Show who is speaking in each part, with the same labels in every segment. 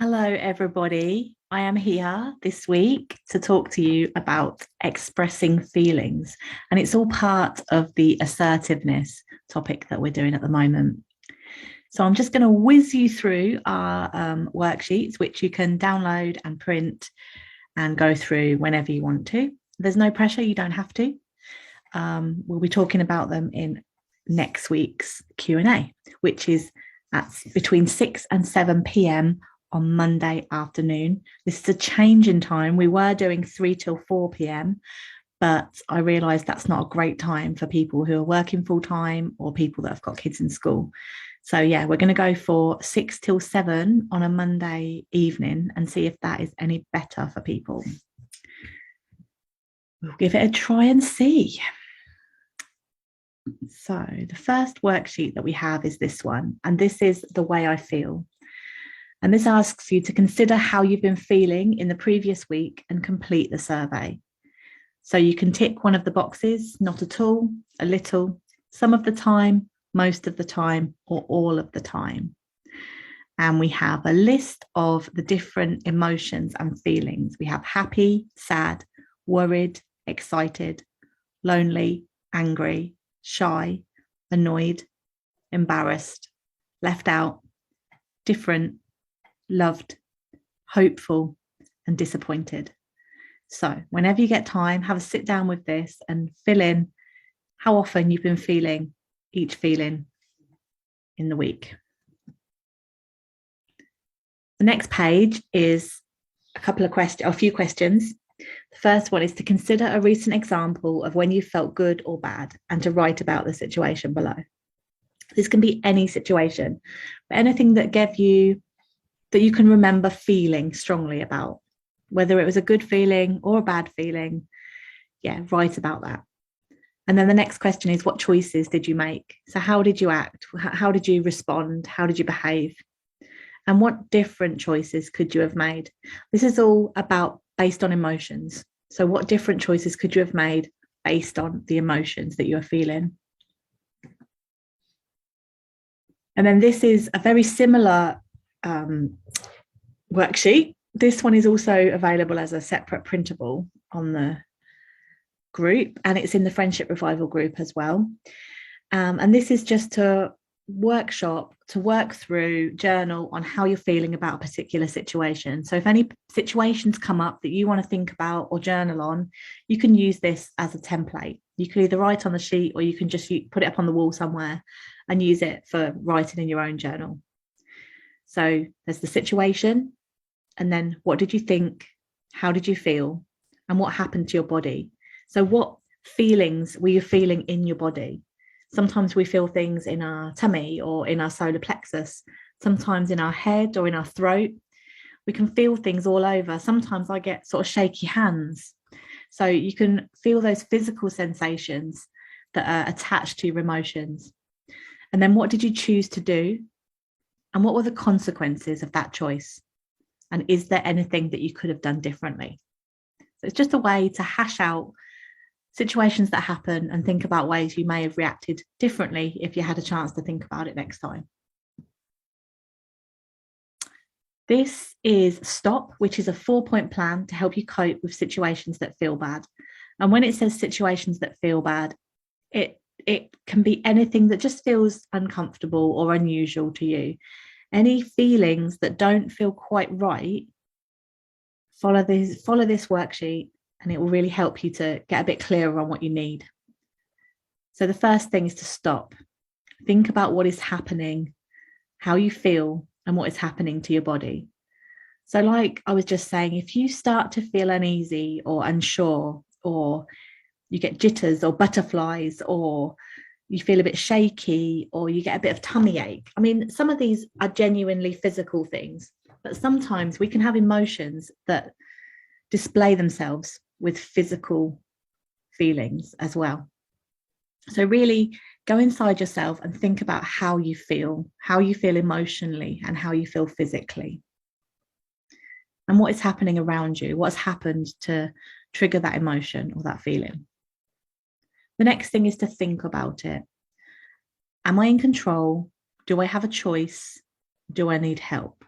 Speaker 1: Hello, everybody. I am here this week to talk to you about expressing feelings, and it's all part of the assertiveness topic that we're doing at the moment. So, I'm just going to whiz you through our worksheets, which you can download and print and go through whenever you want to. There's no pressure, you don't have to. We'll be talking about them in next week's Q&A, which is at between 6 and 7 p.m. on Monday afternoon. This is a change in time. We were doing 3 till 4 p.m., but I realised that's not a great time for people who are working full time or people that have got kids in school. So yeah, we're going to go for 6 till 7 on a Monday evening and see if that is any better for people. We'll give it a try and see. So the first worksheet that we have is this one, and this is the way I feel. And this asks you to consider how you've been feeling in the previous week and complete the survey. So you can tick one of the boxes: not at all, a little, some of the time, most of the time, or all of the time. And we have a list of the different emotions and feelings. We have happy, sad, worried, excited, lonely, angry, shy, annoyed, embarrassed, left out, different, loved, hopeful, and disappointed. So whenever you get time, have a sit down with this and fill in how often you've been feeling each feeling in the week. The next page is a few questions. The first one is to consider a recent example of when you felt good or bad and to write about the situation below. This can be any situation, but anything that you can remember feeling strongly about, whether it was a good feeling or a bad feeling. Yeah, write about that. And then the next question is, what choices did you make? So how did you act? How did you respond? How did you behave? And what different choices could you have made? This is all based on emotions. So what different choices could you have made based on the emotions that you're feeling? And then this is a very similar worksheet. This one is also available as a separate printable on the group, and it's in the Friendship Revival group as well. And this is just to work through, journal on how you're feeling about a particular situation. So if any situations come up that you want to think about or journal on, you can use this as a template. You can either write on the sheet or you can just put it up on the wall somewhere and use it for writing in your own journal. So there's the situation, and then what did you think? How did you feel? And what happened to your body? So what feelings were you feeling in your body? Sometimes we feel things in our tummy or in our solar plexus, sometimes in our head or in our throat. We can feel things all over. Sometimes I get sort of shaky hands. So you can feel those physical sensations that are attached to your emotions. And then what did you choose to do? And what were the consequences of that choice? And is there anything that you could have done differently? So it's just a way to hash out situations that happen and think about ways you may have reacted differently if you had a chance to think about it next time. This is STOP, which is a 4-point plan to help you cope with situations that feel bad. And when it says situations that feel bad, it can be anything that just feels uncomfortable or unusual to you. Any feelings that don't feel quite right, follow this worksheet, and it will really help you to get a bit clearer on what you need. So the first thing is to stop. Think about what is happening, how you feel, and what is happening to your body. So like I was just saying, if you start to feel uneasy or unsure, or you get jitters or butterflies, or you feel a bit shaky, or you get a bit of tummy ache. I mean, some of these are genuinely physical things, but sometimes we can have emotions that display themselves with physical feelings as well. So really go inside yourself and think about how you feel emotionally and how you feel physically. And what is happening around you, what's happened to trigger that emotion or that feeling. The next thing is to think about it. Am I in control? Do I have a choice? Do I need help?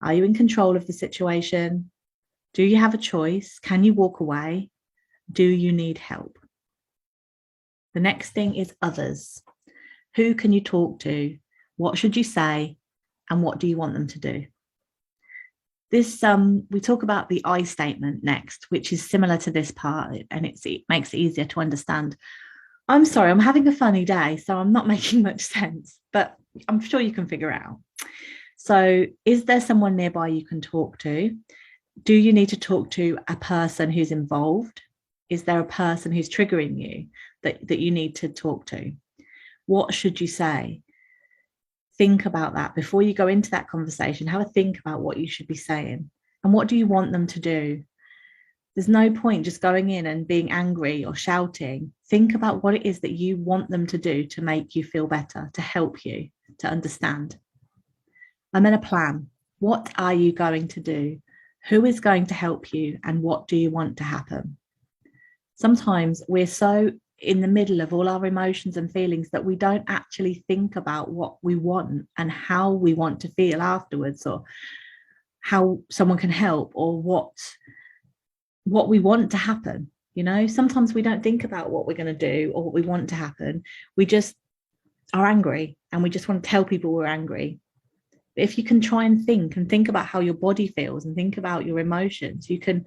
Speaker 1: Are you in control of the situation? Do you have a choice? Can you walk away? Do you need help? The next thing is others. Who can you talk to? What should you say? And what do you want them to do? This we talk about the I statement next, which is similar to this part, and it makes it easier to understand. I'm sorry, I'm having a funny day, so I'm not making much sense, but I'm sure you can figure it out. So, is there someone nearby you can talk to? Do you need to talk to a person who's involved? Is there a person who's triggering you that you need to talk to? What should you say? Think about that before you go into that conversation. Have a think about what you should be saying and what do you want them to do. There's no point just going in and being angry or shouting. Think about what it is that you want them to do to make you feel better, to help you, to understand. And then a plan. What are you going to do? Who is going to help you? And what do you want to happen? Sometimes we're so in the middle of all our emotions and feelings that we don't actually think about what we want and how we want to feel afterwards, or how someone can help, or what we want to happen. Sometimes we don't think about what we're going to do or what we want to happen. We just are angry and we just want to tell people we're angry. But if you can try and think about how your body feels and think about your emotions, you can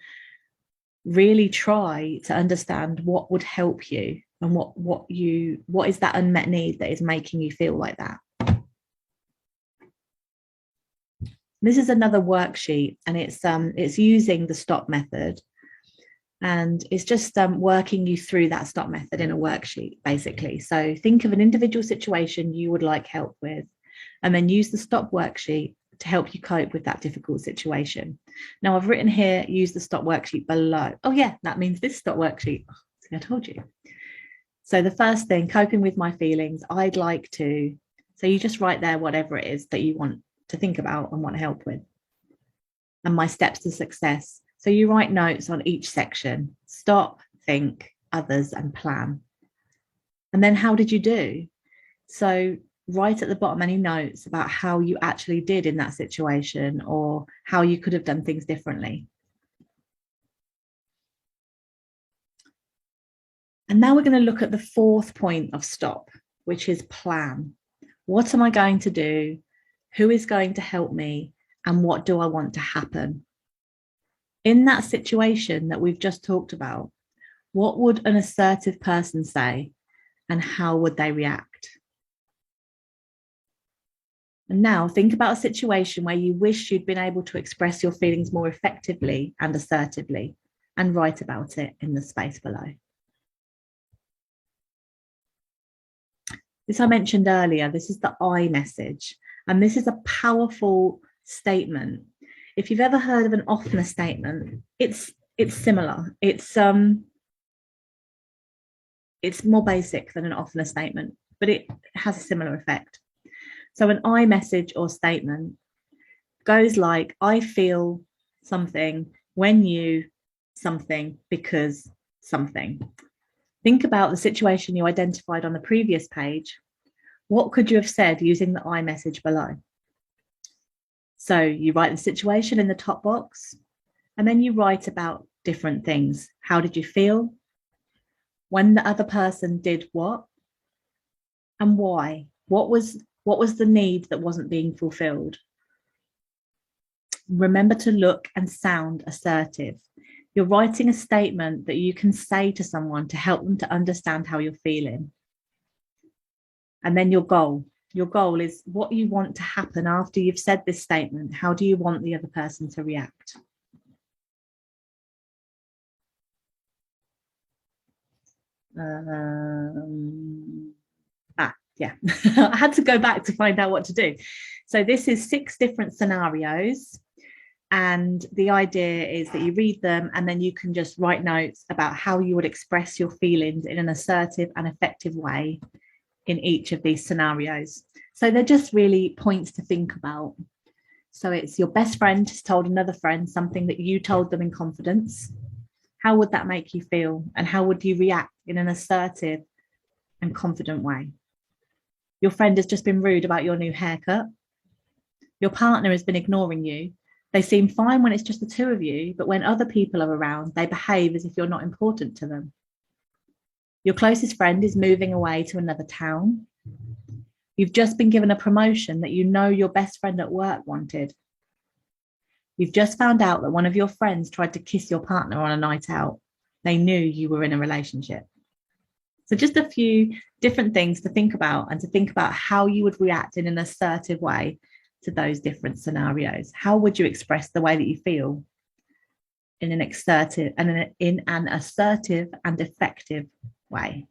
Speaker 1: really try to understand what would help you and what is that unmet need that is making you feel like that. This is another worksheet, and it's using the STOP method, and it's just working you through that STOP method in a worksheet, basically. So think of an individual situation you would like help with, and then use the STOP worksheet to help you cope with that difficult situation. Now, I've written here, use the STOP worksheet below. Oh yeah, that means this STOP worksheet. I told you. So the first thing, coping with my feelings, I'd like to. So you just write there whatever it is that you want to think about and want help with. And my steps to success. So you write notes on each section: stop, think, others, and plan. And then how did you do? So write at the bottom any notes about how you actually did in that situation, or how you could have done things differently. And now we're going to look at the fourth point of STOP, which is plan. What am I going to do? Who is going to help me? And what do I want to happen? In that situation that we've just talked about, what would an assertive person say, and how would they react? And now think about a situation where you wish you'd been able to express your feelings more effectively and assertively, and write about it in the space below. This I mentioned earlier, this is the I message, and this is a powerful statement. If you've ever heard of an Offner statement, it's similar. It's more basic than an Offner statement, but it has a similar effect. So an I message or statement goes like, I feel something when you something because something. Think about the situation you identified on the previous page. What could you have said using the I message below? So you write the situation in the top box, and then you write about different things. How did you feel? When the other person did what? And why? What was the need that wasn't being fulfilled? Remember to look and sound assertive. You're writing a statement that you can say to someone to help them to understand how you're feeling. And then your goal. Your goal is what you want to happen after you've said this statement. How do you want the other person to react? Yeah, I had to go back to find out what to do. So this is 6 different scenarios. And the idea is that you read them and then you can just write notes about how you would express your feelings in an assertive and effective way in each of these scenarios. So they're just really points to think about. So it's your best friend has told another friend something that you told them in confidence. How would that make you feel? And how would you react in an assertive and confident way? Your friend has just been rude about your new haircut. Your partner has been ignoring you. They seem fine when it's just the two of you, but when other people are around, they behave as if you're not important to them. Your closest friend is moving away to another town. You've just been given a promotion that you know your best friend at work wanted. You've just found out that one of your friends tried to kiss your partner on a night out. They knew you were in a relationship. So just a few different things to think about, and to think about how you would react in an assertive way to those different scenarios. How would you express the way that you feel in an assertive and effective way?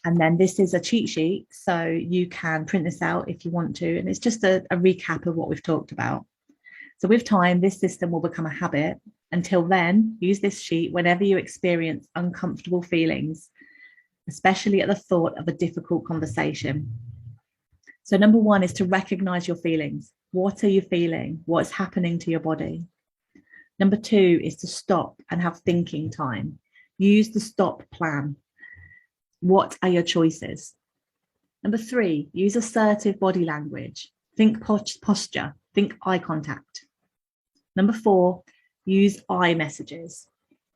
Speaker 1: And then this is a cheat sheet, so you can print this out if you want to. And it's just a recap of what we've talked about. So with time, this system will become a habit. Until then, use this sheet whenever you experience uncomfortable feelings, especially at the thought of a difficult conversation. So number one is to recognize your feelings. What are you feeling? What's happening to your body? Number two is to stop and have thinking time. Use the stop plan. What are your choices? Number three, use assertive body language. Think posture, think eye contact. Number four, use I messages.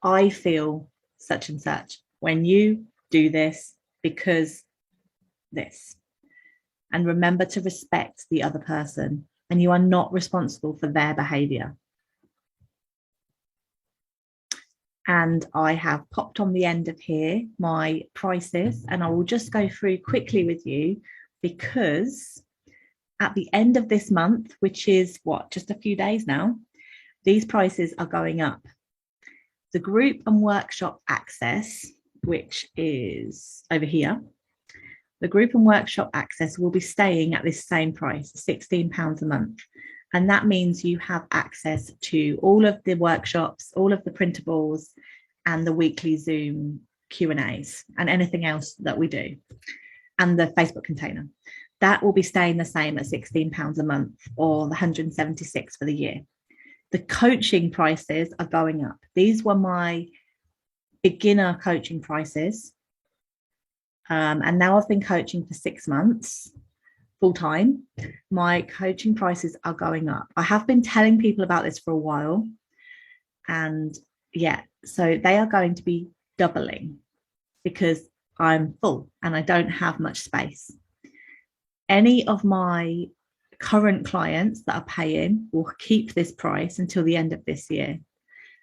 Speaker 1: I feel such and such when you do this because this. And remember to respect the other person, and you are not responsible for their behavior. And I have popped on the end of here my prices, and I will just go through quickly with you, because at the end of this month, which is just a few days now, these prices are going up. The group and workshop access, which is over here, the group and workshop access will be staying at this same price, £16 a month. And that means you have access to all of the workshops, all of the printables, and the weekly Zoom Q&As, and anything else that we do, and the Facebook container. That will be staying the same at £16 a month, or the 176 for the year. The coaching prices are going up. These were my beginner coaching prices. And now I've been coaching for 6 months full time. My coaching prices are going up. I have been telling people about this for a while. And yeah, so they are going to be doubling because I'm full and I don't have much space. Any of my current clients that are paying will keep this price until the end of this year.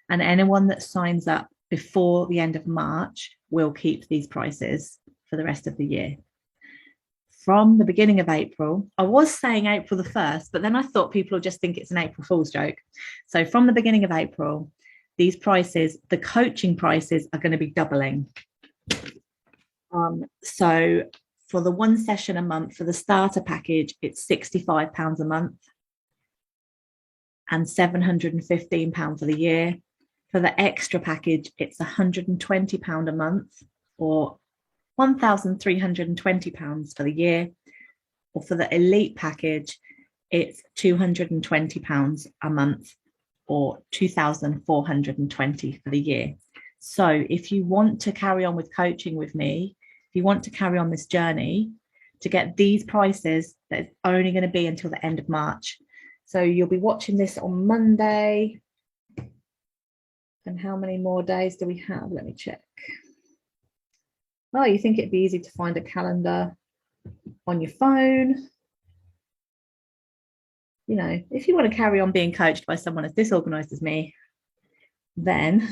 Speaker 1: And anyone that signs up before the end of March will keep these prices for the rest of the year. From the beginning of April, I was saying April the 1st, but then I thought people will just think it's an April Fool's joke. So from the beginning of April, these prices, the coaching prices, are going to be doubling. So for the one session a month, for the starter package, it's £65 a month and £715 for the year. For the extra package, it's £120 a month, or £1,320 for the year. Or for the elite package, it's £220 a month, or £2,420 for the year. So if you want to carry on with coaching with me, if you want to carry on this journey to get these prices, that's only going to be until the end of March. So you'll be watching this on Monday. And how many more days do we have? Let me check. Oh, you think it'd be easy to find a calendar on your phone? You know, if you want to carry on being coached by someone as disorganized as me, then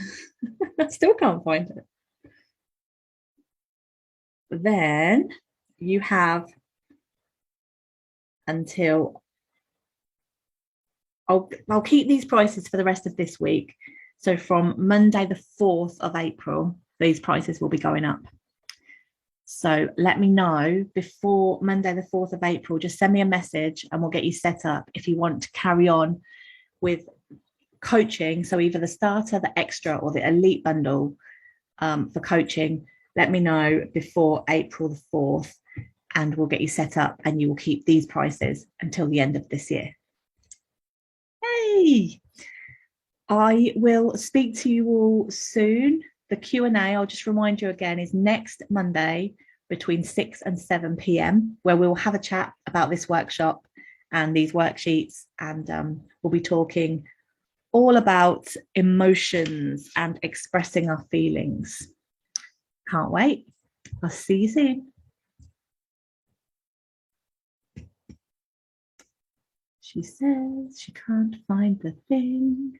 Speaker 1: I still can't find it. Then you have until I'll keep these prices for the rest of this week. So from Monday, the 4th of April, these prices will be going up. So let me know before Monday, the 4th of April. Just send me a message and we'll get you set up if you want to carry on with coaching. So either the starter, the extra, or the elite bundle for coaching. Let me know before April the 4th and we'll get you set up, and you will keep these prices until the end of this year. Hey, I will speak to you all soon. The Q&A, I'll just remind you again, is next Monday between 6 and 7 p.m, where we'll have a chat about this workshop and these worksheets, and we'll be talking all about emotions and expressing our feelings. Can't wait. I'll see you soon. She says she can't find the thing.